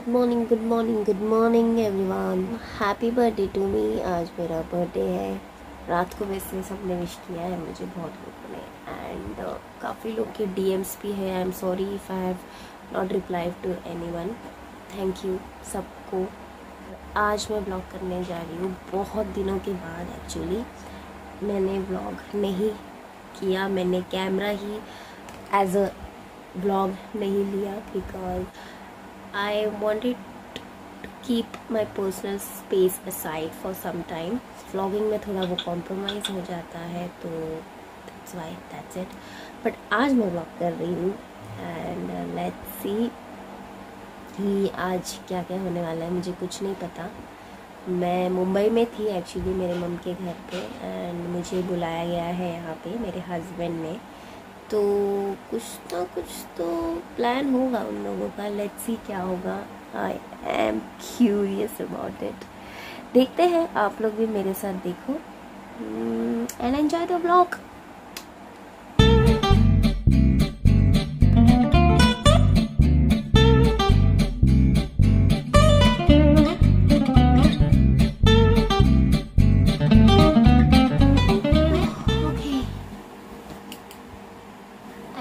Good morning everyone. Happy birthday to me. आज मेरा birthday है। रात को वैसे सबने विश किया है मुझे, बहुत लोगों ने, एंड काफ़ी लोग के डीएम्स भी है। I am sorry if I have not replied to anyone. Thank you सबको। आज मैं ब्लॉग करने जा रही हूँ बहुत दिनों के बाद। एक्चुअली मैंने ब्लॉग नहीं किया, मैंने कैमरा ही एज अ ब्लॉग नहीं लिया because I wanted to keep my personal space aside for some time. Vlogging में थोड़ा वो compromise हो जाता है, तो that's why, that's it. But आज मैं vlog कर रही हूँ and let's see कि आज क्या क्या होने वाला है। मुझे कुछ नहीं पता। मैं मुंबई में थी एक्चुअली मेरे मम के घर पे, एंड मुझे बुलाया गया है यहाँ पे मेरे हस्बैंड ने, तो कुछ ना कुछ तो प्लान होगा उन लोगों का। लेट्स सी क्या होगा। I am curious about it. देखते हैं, आप लोग भी मेरे साथ देखो and enjoy the vlog.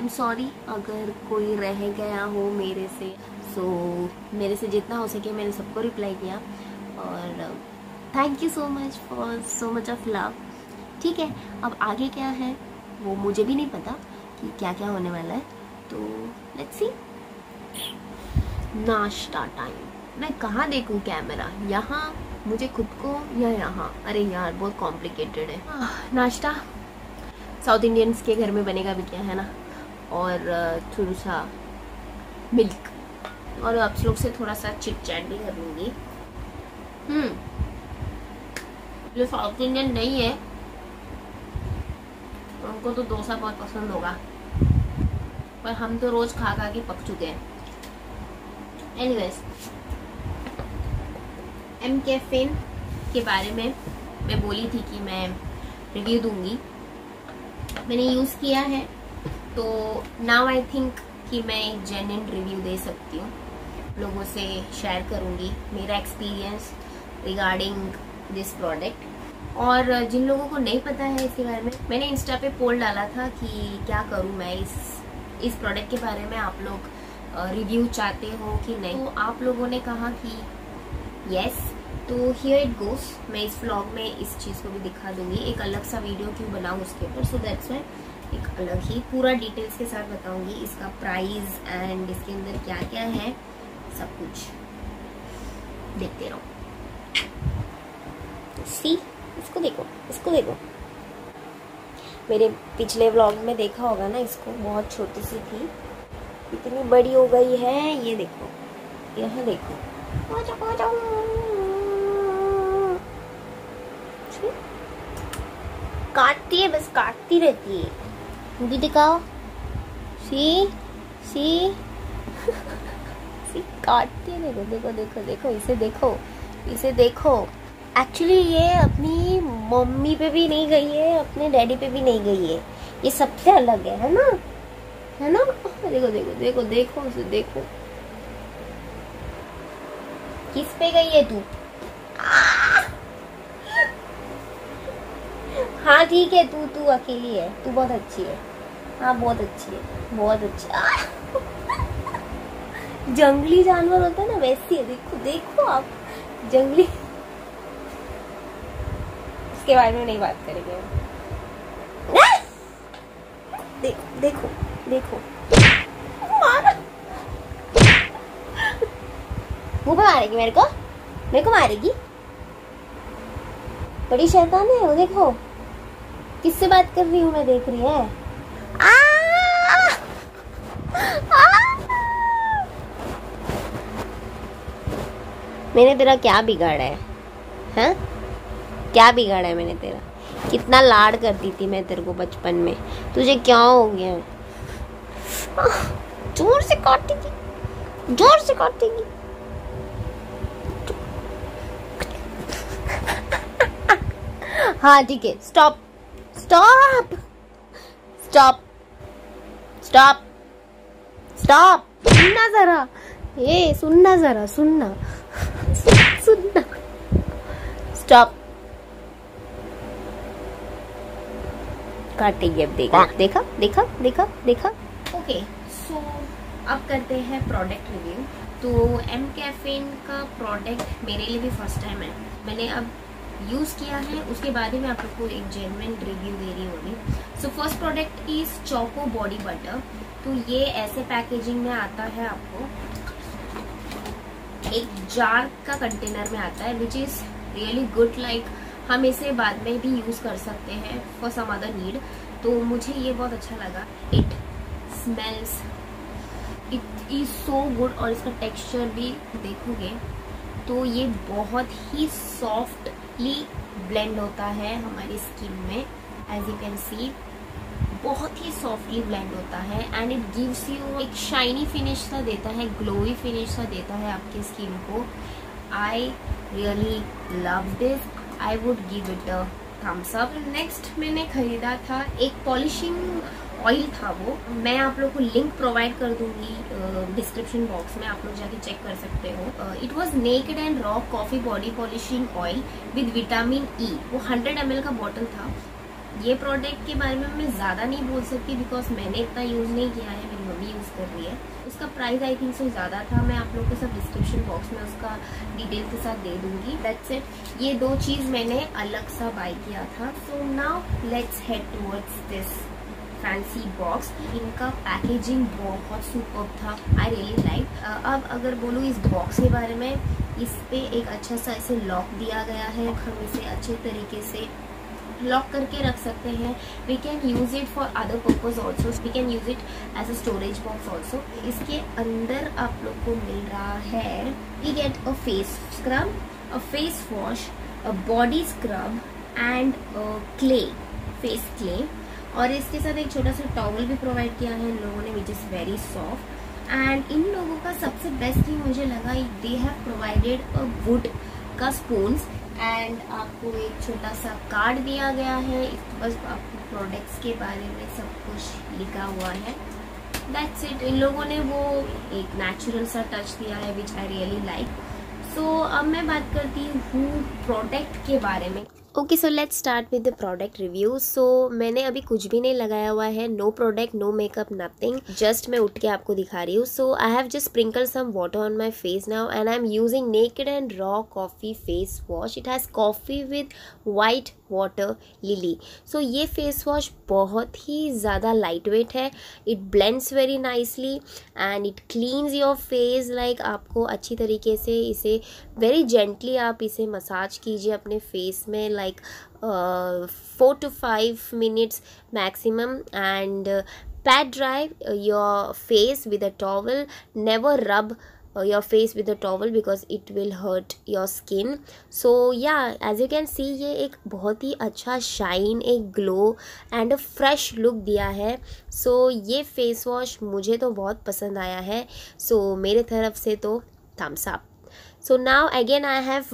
Sorry अगर कोई रह गया हो मेरे से, मेरे से जितना हो सके मैंने सबको रिप्लाई किया, और thank you so much for so much of love. ठीक है, अब आगे क्या है वो मुझे भी नहीं पता कि क्या क्या होने वाला है, तो लेट्स सी। नाश्ता टाइम। मैं कहाँ देखूँ कैमरा, यहाँ मुझे खुद को या यहाँ? अरे यार बहुत कॉम्प्लिकेटेड है। नाश्ता साउथ इंडियंस के घर में बनेगा भी क्या, है ना, और थोड़ा सा मिल्क, और आप लोग से थोड़ा सा चिट चैट भी कर लूँगी। जो साउथ इंडियन नहीं है उनको तो डोसा बहुत पसंद होगा, पर हम तो रोज खा खा के पक चुके हैं। एनीवेज, एम कैफीन के बारे में मैं बोली थी कि मैं रिव्यू दूंगी। मैंने यूज़ किया है, तो नाउ आई थिंक कि मैं एक जेन्युइन रिव्यू दे सकती हूँ, लोगों से शेयर करूँगी मेरा एक्सपीरियंस रिगार्डिंग दिस प्रोडक्ट। और जिन लोगों को नहीं पता है इसके बारे में, मैंने इंस्टा पे पोल डाला था कि क्या करूँ मैं इस प्रोडक्ट के बारे में, आप लोग रिव्यू चाहते हो कि नहीं। तो आप लोगों ने कहा कि यस, तो हियर इट गोस। मैं इस व्लॉग में इस चीज़ को भी दिखा दूंगी। एक अलग सा वीडियो क्यों बनाऊँ उसके ऊपर, सो दैट्स व्हाई एक अलग ही पूरा डिटेल्स के साथ बताऊंगी इसका प्राइस एंड इसके अंदर क्या क्या है, सब कुछ देखते रहो। सी, इसको देखो, इसको देखो। मेरे पिछले व्लॉग में देखा होगा ना इसको, बहुत छोटी सी थी, इतनी बड़ी हो गई है। ये देखो, यहाँ देखो, काटती है, बस काटती रहती है। मुझे दिखाओ, सी सी सी काटती है। देखो देखो देखो देखो, इसे देखो, इसे देखो। एक्चुअली ये अपनी मम्मी पे भी नहीं गई है, अपने डैडी पे भी नहीं गई है, ये सबसे अलग है ना, है ना। देखो देखो देखो देखो, उसे देखो, किस पे गई है तू? हाँ ठीक है, तू अकेली है, तू बहुत अच्छी है। हाँ बहुत अच्छी है, बहुत अच्छी। जंगली जानवर होता है ना, वैसी है। देखो देखो आप, जंगली। इसके बारे में नहीं बात करेंगे। देखो देखो देखो, मारा। मुंह पे मारेगी मेरे को मारेगी। बड़ी शैतान है वो, देखो किससे बात कर रही हूँ मैं, देख रही है। मैंने तेरा क्या बिगाड़ा है? हाँ, क्या बिगाड़ा है मैंने तेरा? कितना लाड करती थी मैं तेरे को बचपन में, तुझे क्या हो गया? जोर से काटेगी, जोर से काटेगी। हाँ ठीक है, stop stop stop stop stop. ना जरा ये सुनना जरा, सुनना सुनना, स्टॉप। काटेगी अब, देखा देखा देखा देखा देखा। ओके सो अब करते हैं प्रोडक्ट रिव्यू। तो एम कैफीन का प्रोडक्ट मेरे लिए भी फर्स्ट टाइम है, मैंने अब यूज़ किया है, उसके बाद ही मैं आप लोग को एक जेन्युइन रिव्यू दे रही हूँ अभी। So first product is choco body butter. तो ये ऐसे पैकेजिंग में आता है, आपको एक जार का कंटेनर में आता है, which is really good. Like हम इसे बाद में भी यूज कर सकते हैं फॉर सम अदर नीड। तो मुझे ये बहुत अच्छा लगा। It smells, it is so good. और इसका टेक्सचर भी देखोगे तो ये बहुत ही सॉफ्टली ब्लेंड होता है हमारी स्किन में। एज यू कैन सी बहुत ही सॉफ्टली ब्लेंड होता है एंड इट गिव्स यू एक शाइनी फिनिश सा देता है, ग्लोई फिनिश सा देता है आपकी स्किन को। I really love this, I would give it a thumbs up. Next मैंने खरीदा था एक पॉलिशिंग ऑयल था, वो मैं आप लोग को लिंक प्रोवाइड कर दूंगी डिस्क्रिप्शन बॉक्स में, आप लोग जाके चेक कर सकते हो। It was naked and raw coffee body polishing oil with vitamin E. वो 100 ml का बॉटल था। ये प्रोडक्ट के बारे में मैं ज़्यादा नहीं बोल सकती बिकॉज मैंने इतना यूज़ नहीं किया है, मेरी मम्मी यूज़ कर रही है। उसका प्राइस आई थिंक सो ज़्यादा था, मैं आप लोग को सब डिस्क्रिप्शन बॉक्स में उसका डिटेल के साथ दे दूंगी। That's it. ये दो चीज़ मैंने अलग सा बाय किया था। So now let's head towards this fancy box. इनका पैकेजिंग बहुत सुपर्ब था, आई रियली लाइक। अब अगर बोलूँ इस बॉक्स के बारे में, इस पे एक अच्छा सा इसे लॉक दिया गया है, हम इसे अच्छे तरीके से लॉक करके रख सकते हैं। We can use it for other purpose also, we can use it as a storage box also. इसके अंदर आप लोग को मिल रहा है, we get a face scrub, a face wash, a body scrub and clay, face clay. और इसके साथ एक छोटा सा टॉवल भी प्रोवाइड किया है इन लोगों ने, which is very soft. And in लोगों का सबसे बेस्ट थिंग मुझे लगा, they have provided a would का स्पून्स एंड आपको एक छोटा सा कार्ड दिया गया है। बस आपको प्रोडक्ट्स के बारे में सब कुछ लिखा हुआ है। That's it. इन लोगों ने वो एक नेचुरल सा टच दिया है विच आई रियली लाइक। सो अब मैं बात करती हूँ प्रोडक्ट के बारे में। Okay so let's start with the product review. So मैंने अभी कुछ भी नहीं लगाया हुआ है, no product, no makeup, nothing, just मैं उठ के आपको दिखा रही हूँ। So I have just sprinkle some water on my face now and I am using naked and raw coffee face wash. It has coffee with white water lily. So ये face wash बहुत ही ज़्यादा light weight है, it blends very nicely and it cleans your face. Like आपको अच्छी तरीके से इसे वेरी जेंटली आप इसे मसाज कीजिए अपने फेस में, like 4 to 5 minutes maximum, and pat dry your face with a towel. Never rub your face with a towel because it will hurt your skin. So yeah, as you can see ये एक बहुत ही अच्छा shine, एक glow and a fresh look दिया है। सो ये face wash मुझे तो बहुत पसंद आया है। सो मेरे तरफ से तो thumbs up. So now again I have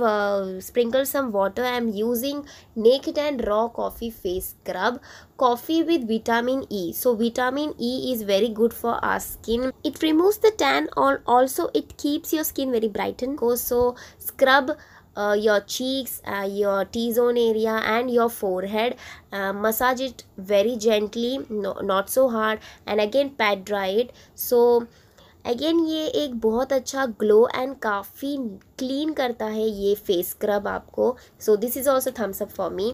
sprinkled some water. I am using naked and raw coffee face scrub, coffee with vitamin E. So vitamin E is very good for our skin. It removes the tan, or also it keeps your skin very brightened. So scrub your cheeks, your T-zone area and your forehead. Massage it very gently, no, not so hard, and again pat dry it. So again ये एक बहुत अच्छा glow and काफ़ी clean करता है ये face scrub आपको। So this is also thumbs up for me.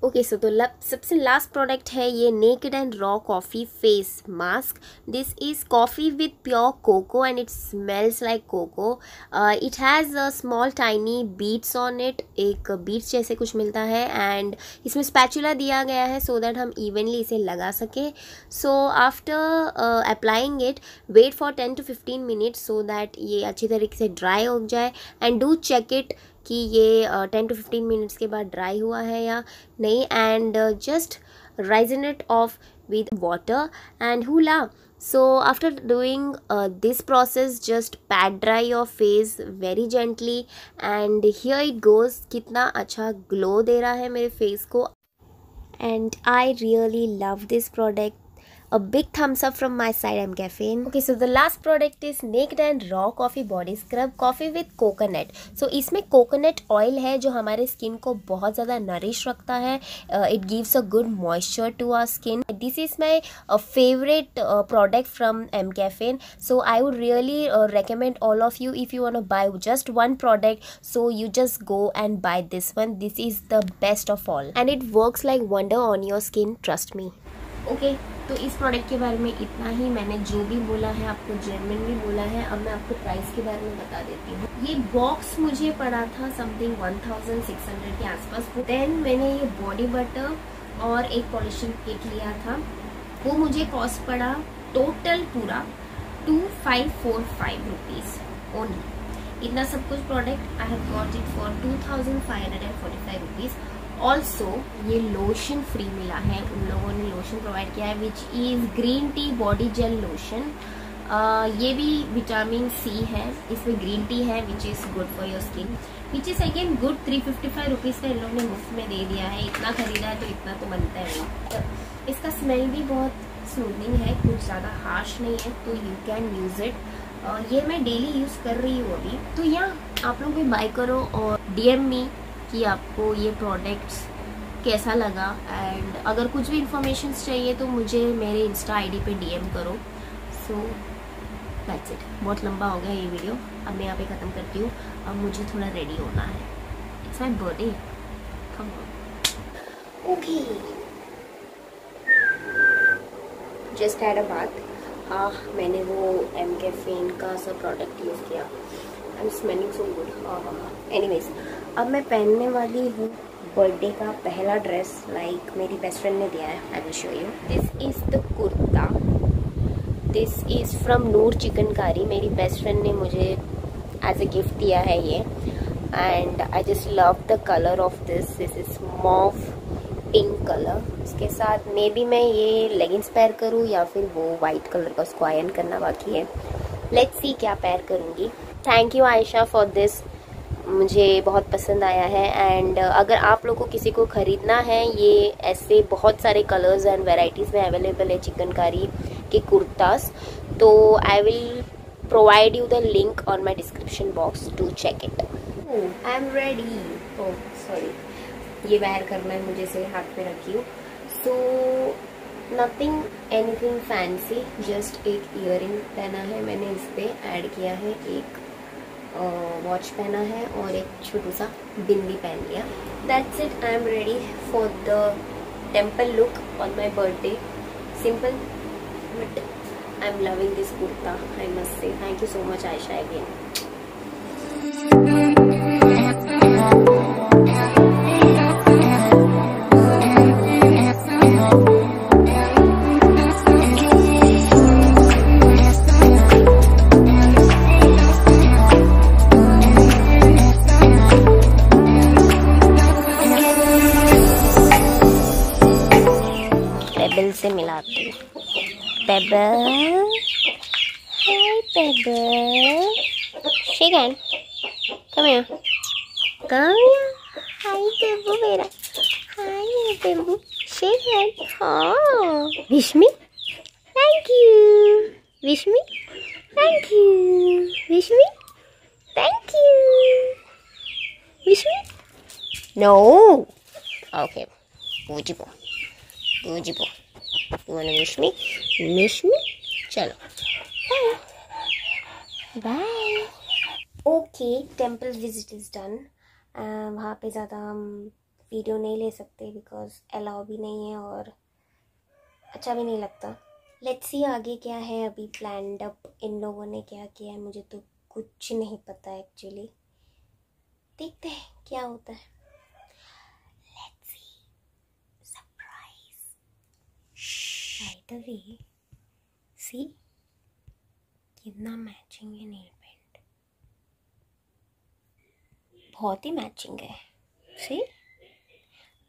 Okay so तो सबसे लास्ट प्रोडक्ट है ये naked and raw coffee face mask. This is coffee with pure cocoa and it smells like cocoa. It has a small tiny beads on it, एक beads जैसे कुछ मिलता है and इसमें स्पैचुला दिया गया है सो दैट हम इवनली इसे लगा सके। So after applying it wait for 10 to 15 minutes so that ये अच्छी तरीके से ड्राई हो जाए एंड डू चेक इट कि ये 10 to 15 मिनट्स के बाद ड्राई हुआ है या नहीं, and just Ryzen it of with water and hula. So after doing this process just PAT dry your face very gently and here it goes. कितना अच्छा ग्लो दे रहा है मेरे फेस को and I really love this product. A big thumbs up from my side, M Caffeine. Okay, so the last product is Naked and Raw Coffee Body Scrub Coffee with Coconut. So इसमें coconut oil है जो हमारे skin को बहुत ज़्यादा nourish रखता है. It gives a good moisture to our skin. This is my favorite product from M Caffeine. So I would really recommend all of you, if you want to buy just one product, so you just go and buy this one. This is the best of all and it works like wonder on your skin, trust me. Okay, तो इस product के बारे में इतना ही. मैंने जो भी बोला है आपको जेन्युइनली बोला है. अब मैं आपको प्राइस के बारे में बता देती हूँ. ये बॉक्स मुझे पड़ा था समथिंग 1600 के आसपास. देन मैंने ये बॉडी बटर और एक पॉलिशिंग किट लिया था. वो मुझे कॉस्ट पड़ा टोटल पूरा 2545 रुपीज ओनली. इतना सब कुछ product I have got it for 2545 rupees. Also ये लोशन फ्री मिला है. उन लोगों ने लोशन प्रोवाइड किया है which is green tea body gel lotion. ये भी विटामिन सी है. इसमें ग्रीन टी है which is good for your skin, which is again good. 355 rupees का इन लोगों ने मुफ्त में दे दिया है. इतना खरीदा है तो इतना तो बनता है. इसका स्मेल भी बहुत स्मूथनिंग है, कुछ ज़्यादा हार्श नहीं है, तो यू कैन यूज इट. ये मैं डेली यूज कर रही हूँ अभी. तो यहाँ आप लोग भी बाय करो और डीएम मी कि आपको ये प्रोडक्ट्स कैसा लगा. एंड अगर कुछ भी इंफॉर्मेशन चाहिए तो मुझे मेरे इंस्टा आईडी पे डीएम करो. So that's it. बहुत लंबा हो गया ये वीडियो. अब मैं यहाँ पे ख़त्म करती हूँ. अब मुझे थोड़ा रेडी होना है. It's my birthday. Come on. Okay, just had a बात. हाँ, मैंने वो एम कैफीन का सब प्रोडक्ट यूज़ किया. I am smelling so good. Anyways, अब मैं पहनने वाली हूँ बर्थडे का पहला ड्रेस. लाइक मेरी बेस्ट फ्रेंड ने दिया है. I will show you. This is the kurta. This is from Noor chikankari. मेरी बेस्ट फ्रेंड ने मुझे एज अ गिफ्ट दिया है ये. And I just love the colour of this. This is mauve pink colour. इसके साथ मे बी मैं ये लेगिंग्स पैर करूँ या फिर वो वाइट कलर का. उसको आयरन करना बाकी है. लेट्स सी क्या पैर करूँगी. Thank you Ayesha for this. मुझे बहुत पसंद आया है. एंड अगर आप लोग को किसी को ख़रीदना है, ये ऐसे बहुत सारे कलर्स एंड वेराइटीज़ में अवेलेबल है चिकनकारी के कुर्तास. तो I will provide you the link on my description box to check it. I am ready. Oh sorry, ये वेयर करना है मुझे, से हाथ पे रखी हूँ. So nothing anything fancy, just एक ईयरिंग पहना है मैंने. इस पर ऐड किया है एक वॉच पहना है और एक छोटू सा बिंदी पहन लिया. That's it. I am ready for the temple look on my birthday. Simple but I am loving this kurta. I must say thank you so much Ayesha again. Pebble से मिलाती हूँ. Pebble, hi Pebble, shake hand. Come here, come here. Hi बेबू मेरा. Hi बेबू, shake hand. हाँ, wish me. Thank you. Wish me. Thank you. Wish me. Thank you. Wish me. No. Okay. Ujibo. Ujibo. You wanna wish me? Wish me? चलो. Bye. Bye. Okay, temple visit is done. वहाँ पे ज़्यादा हम video नहीं ले सकते because allow भी नहीं है और अच्छा भी नहीं लगता. लेट्स सी आगे क्या है. अभी प्लान्ड अप इन लोगों ने क्या किया है मुझे तो कुछ नहीं पता एक्चुअली. देखते हैं क्या होता है. By the way, see कितना मैचिंग है नेल पेंट. बहुत ही मैचिंग है. see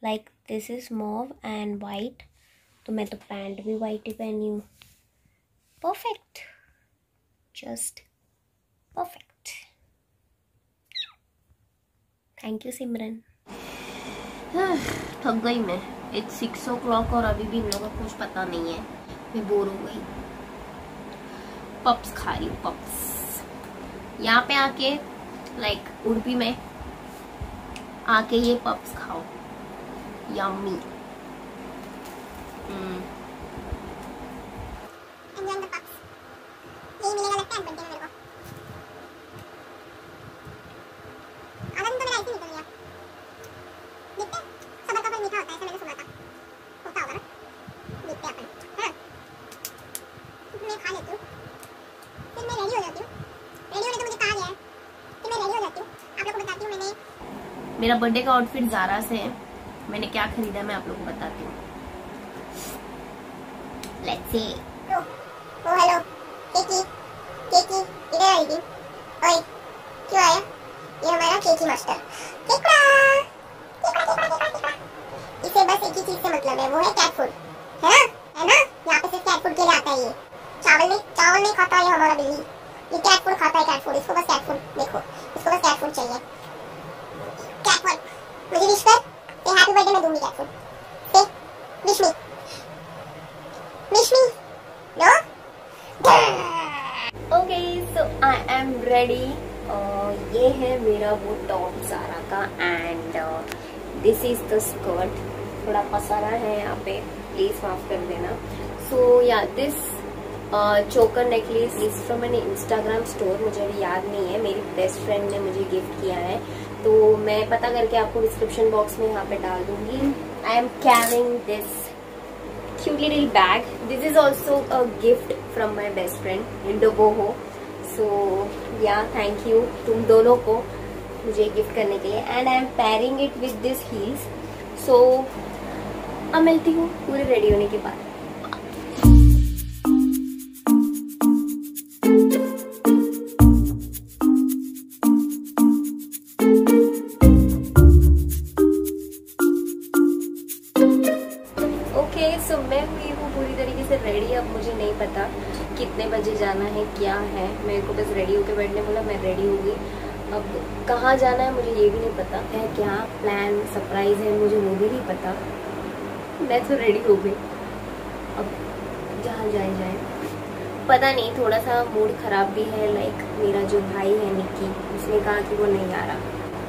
like this is mauve and white. तो मैं तो पैंट भी वाइट ही पहनी हूँ. Perfect, just perfect. Thank you Simran. थक गई मैं. इट्स 6 o'clock और अभी भी इन लोगों को कुछ पता नहीं है. मैं बोर हो गई। पप्स खा रही हूँ, पप्स। यहाँ पे आके लाइक उड़पी में आके ये पप्स खाओ, यम्मी। मेरा बर्थडे का आउटफिट ज़ारा से है। मैंने क्या खरीदा मैं आप लोगों को बताती हूँ। Let's see. ओ हेलो केकी, केकी इधर आई थी। ओए क्यों आया? ये हमारा केकी मास्टर। केकड़ा केकड़ा, इसे बस एक ही चीज से मतलब है, वो है कैट फूड, है ना? यहाँ पे सिर्फ कैट फूड के लिए आता है ये। चावल नहीं खाता ये हमारा बिल्ली। ये कैट फूड खाता है, कैट फूड। इसको बस कैट फूड, देखो इसको बस कैट फूड चाहिए। कैट फूड मुझे विश कर, से हैप्पी बर्थडे मैं दूंगी कैट फूड। से wish me no. Okay so I am ready. ये है मेरा वो टॉप ज़ारा का and this is the skirt. थोड़ा पसारा है यहाँ पे, प्लीज माफ कर देना। सो या दिस चोकर necklace is from an Instagram store. मुझे अभी याद नहीं है, मेरी बेस्ट फ्रेंड ने मुझे गिफ्ट किया है, तो मैं पता करके आपको डिस्क्रिप्शन बॉक्स में यहाँ पे डाल दूंगी। I am carrying this cute little bag. This is also a gift from my best friend Indoboho. So yeah, thank you तुम दोनों को मुझे गिफ्ट करने के लिए। And I am pairing it with this heels. So अब मिलती हूँ पूरे रेडी होने के बाद। सो मैं हुई हूँ पूरी तरीके से रेडी। अब मुझे नहीं पता कितने बजे जाना है, क्या है। मेरे को बस रेडी होके बैठने बोला, मैं रेडी हो गई। अब कहाँ जाना है मुझे ये भी नहीं पता है, क्या प्लान सरप्राइज है मुझे वो भी नहीं पता। मैं तो रेडी हो गई, अब जहाँ जाए पता नहीं। थोड़ा सा मूड खराब भी है। लाइक मेरा जो भाई है निक्की, उसने कहा कि वो नहीं आ रहा।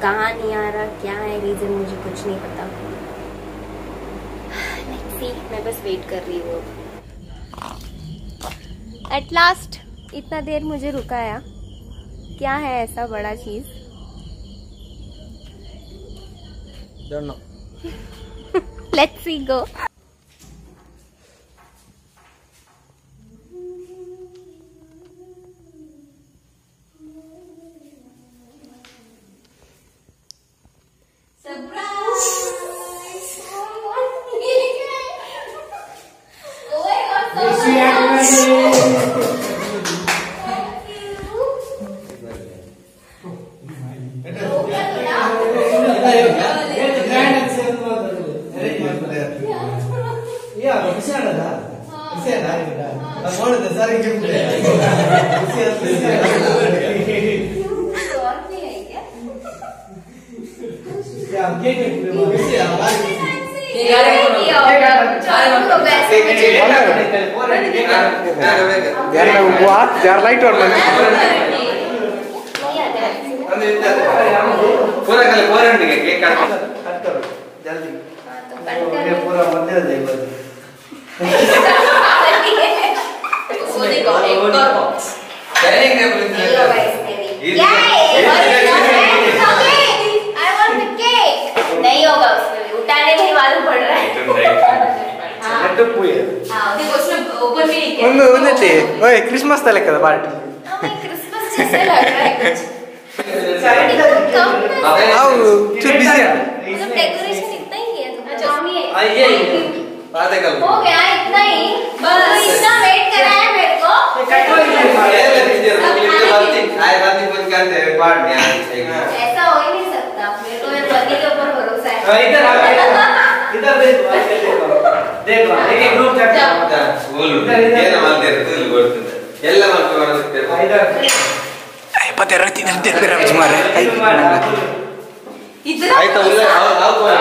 कहाँ नहीं आ रहा, क्या है रीज़न, मुझे कुछ नहीं पता। मैं बस वेट कर रही हूँ। एट लास्ट इतना देर मुझे रुकाया, क्या है ऐसा बड़ा चीज? Don't know. Let's see go. नहीं होगा उसमें, उठाने में मालूम पड़ रहा है। क्रिसमस तले कदा पार्टी क्रिसमस जैसे लग रहा है कुछ। मतलब डेकोरेशन इतना ही है हो गया इतना ही, बस इतना वेट करा है मेरे को। ऐसा हो ही नहीं सकता, मेरे को मेरे पति के ऊपर भरोसा है। इधर देखो एक ग्रुप चैट बोल ಏನು ಮಾಡ್ತಿರ್ತೀವಿ ಇಲ್ಲಿ ಗೊತ್ತಿದೆ ಎಲ್ಲ ಮಾಡ್ತಿರ್ತೀವಿ ಇಧर ಐ ಪತೆ ರತಿ ಇಧर रवि मार इधर आइता उल्ले आओ कौन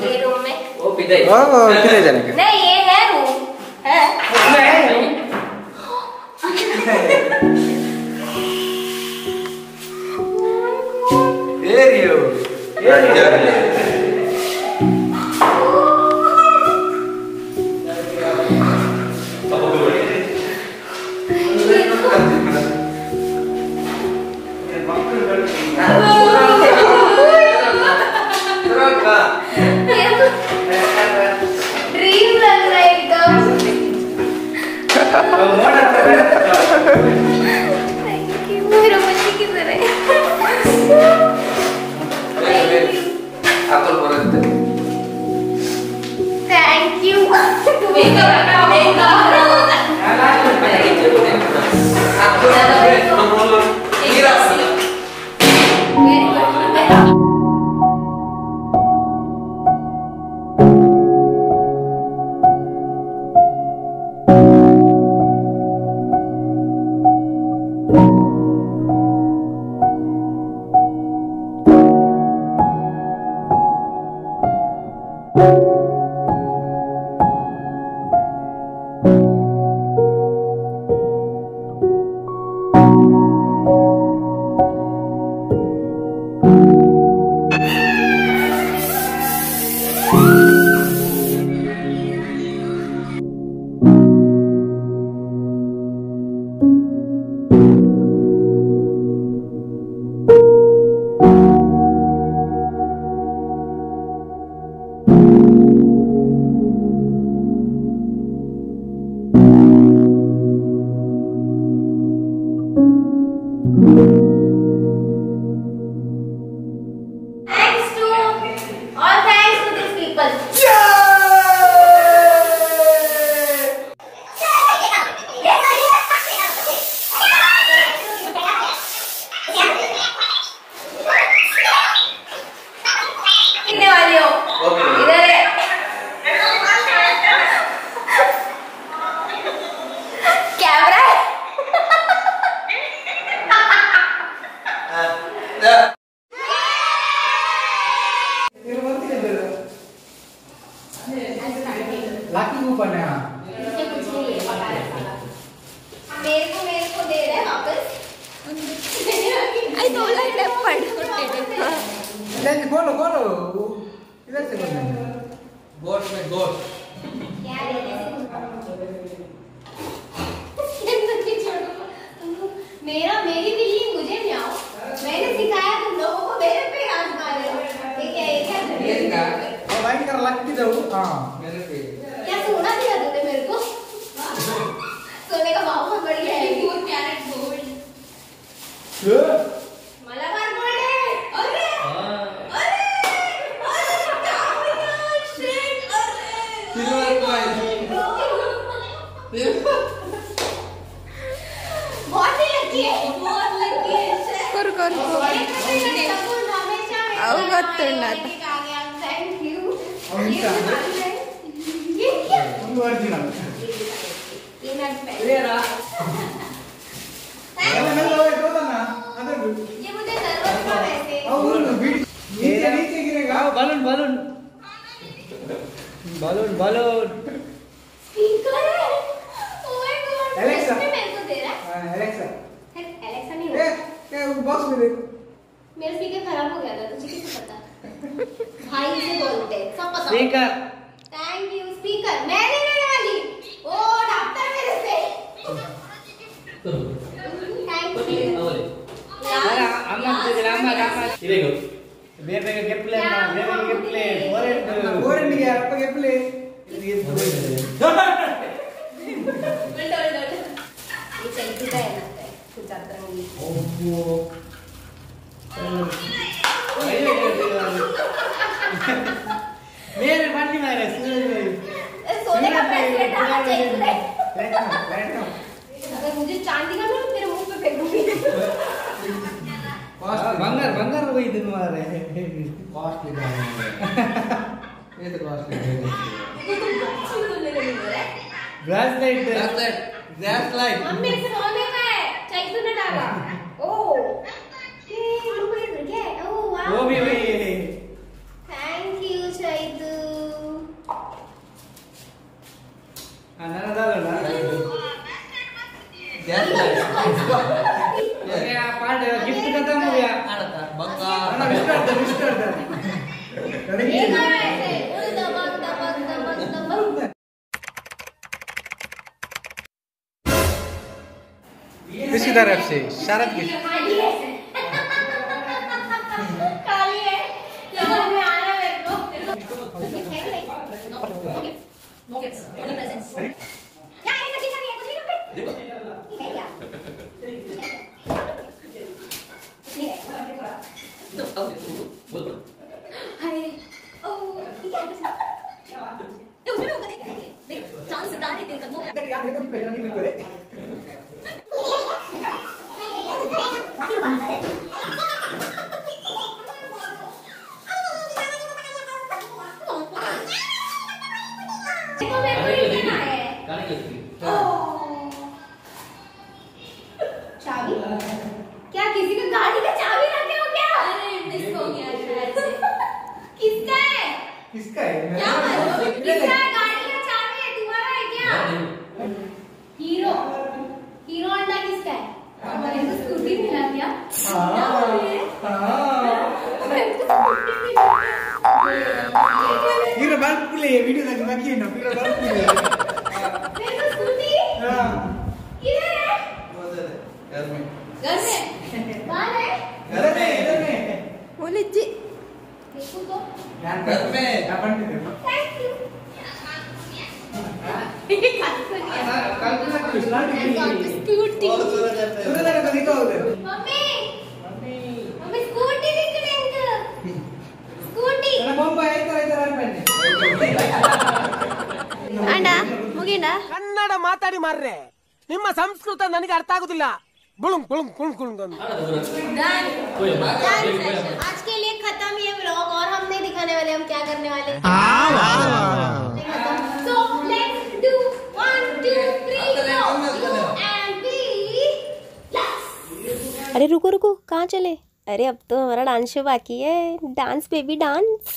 ये रूम में ओ पिदाई जाने नहीं ये है रूम मेरी बिल्ली मुझे म्याऊं, मैंने सिखाया तुम लोगों को, मेरे पे आज मारे हो। ठीक है, ये क्या लाइन कर लगती जाओ। हाँ मेरे पे क्या सोना दिया तूने मेरे को? सोने का भाव बहुत बढ़िया है। 4 कैरेट गोल्ड मलाबार गोल्ड है। अरे अरे अरे क्या बढ़िया शेट। अरे सिल्वर कॉइन बहुत ही लकी है, बहुत लकी है। कर आओ ಗೊತ್ತುಂಡ थैंक यू। ये क्या ओरिजिनल ये मैं ये रहा मैं लो दो ना अदर ये मुझे जरूरत था वैसे। नीचे गिरेगा। Balloon balloon balloon balloon speaker है। Oh my god, Alexa। इसमें मेरे को दे रहा है। एलेक्सा एलेक्सा नहीं ए होता, क्या बॉक्स में देख। मेरा स्पीकर खराब हो गया था, तुझे कैसे पता? भाई से बोलते हैं, सब पता। Speaker thank you speaker. मैं नहीं लेने वाली, ओ डॉक्टर मेरे से। थैंक यू यार अम्मा तुझे रामा रामा इरेगो ಬೇರೆ ಗೆಪ್ಲೆ ಬೇರೆ ಗೆಪ್ಲೆ ಫೋರೆಂಡ್ ಗೆ ಅಪ್ಪ ಗೆಪ್ಲೆ ये चलती का है ना कुछ आता नहीं। ओहो मेरे बंदी मारे सोने का ब्रेसलेट आना चाहिए। बैठो अगर मुझे चांदी का मिले तेरे मुंह पे फेंकूंगी। बंगार बंगार वही दिन मारे कॉस्टली ये तो costly glass light glass light mummy से सोने का है, चैतू ने डाला। ओह ये मम्मी ने क्या है? ओह वाह, वो भी वही है। Thank you Chaitu. ननद किसकी तरफ से? शरद की। चाबी? क्या किसी का गाड़ी का चाबी रखे हो क्या? अरे मिस हो गया शायद से। किसका है? किसका है? क्या मालूम? किसका है? गाड़ी का चाबी है तुम्हारा है क्या? हीरो होंडा किसका है? हमारे को स्कूटी मिला क्या? हीरो बाल पुले वीडियो लगी बाकी है ना हीरो बाल पुले। मेरे को स्कूटी? हाँ। किधर है? घर में। घर में? कहाँ है? इधर में। बोले जी। देखो तो। घर में। अपन के देखो। Thank you. स्कूटी। सुनो जरा तो दिखाओ उधर। मम्मी स्कूटी दिख रही है। स्कूटी तेरा बॉम्ब है इधर पहने। ಅಣ್ಣ ಮುಗಿನ ಕನ್ನಡ ಮಾತಾಡಿ ಮಾರ್ರೆ ನಿಮ್ಮ ಸಂಸ್ಕೃತ ನನಗೆ ಅರ್ಥ ಆಗುದಿಲ್ಲ बुलुंग बुलुंग बुलुंग बुलुंग आज के लिए खत्म ये व्लॉग और हम नहीं दिखाने वाले हम क्या करने वाले So let's do 1 2 3 go and we अरे रुको रुको कहाँ चले? अरे अब तो हमारा डांस शो बाकी है। Dance baby dance.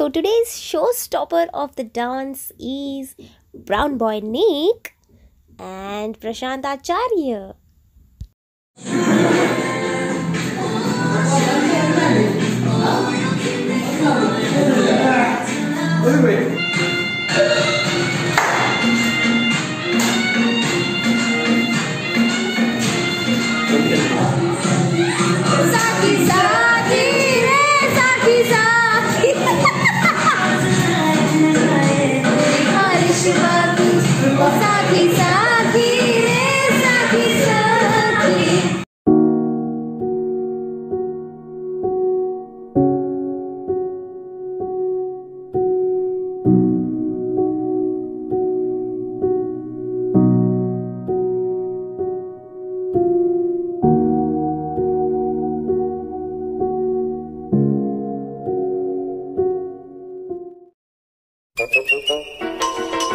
So today's showstopper of the dance is Brown Boy Nick and Prashant Acharya.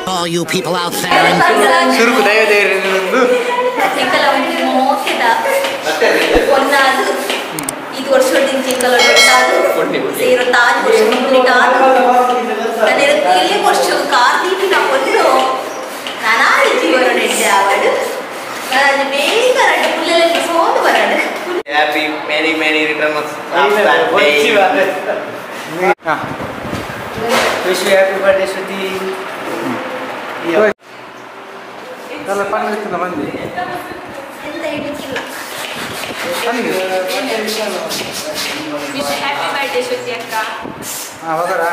All you people out there in ಸುರುಕು ದಯವಿಟ್ಟು ಇದು ವರ್ಷದಿಂದ ಚಿಂಕಲ ಸೇರೋ ತಾಜ್ ವರ್ಷ ಇಲ್ಲಿ ವರ್ಷ ಕಾರ್ತೀಕಿ ಒಂದು ನಾನಾ ಜೀವನ ನೆಟ್ಟೆ ಆವಡು ನಾನು ಬೇಗ ರಡ್ಡು ಪುಲ್ಲೆಲ್ಲ ಸೋದು ಬರಡು happy many many return wish you happy birthday Shruti ಎಲ್ಲ ಪಂಡಿತ ಮಂದಿ ಎಂತ ಹಿಡಿಕಿಲ್ಲ ನನಗೆ ವಿಶ್ ಹ್ಯಾಪಿ ಬರ್ಡೇ ಶ್ರುತಿ ಅಕ್ಕ ಹಾಂ ಹೋಗೋರಾ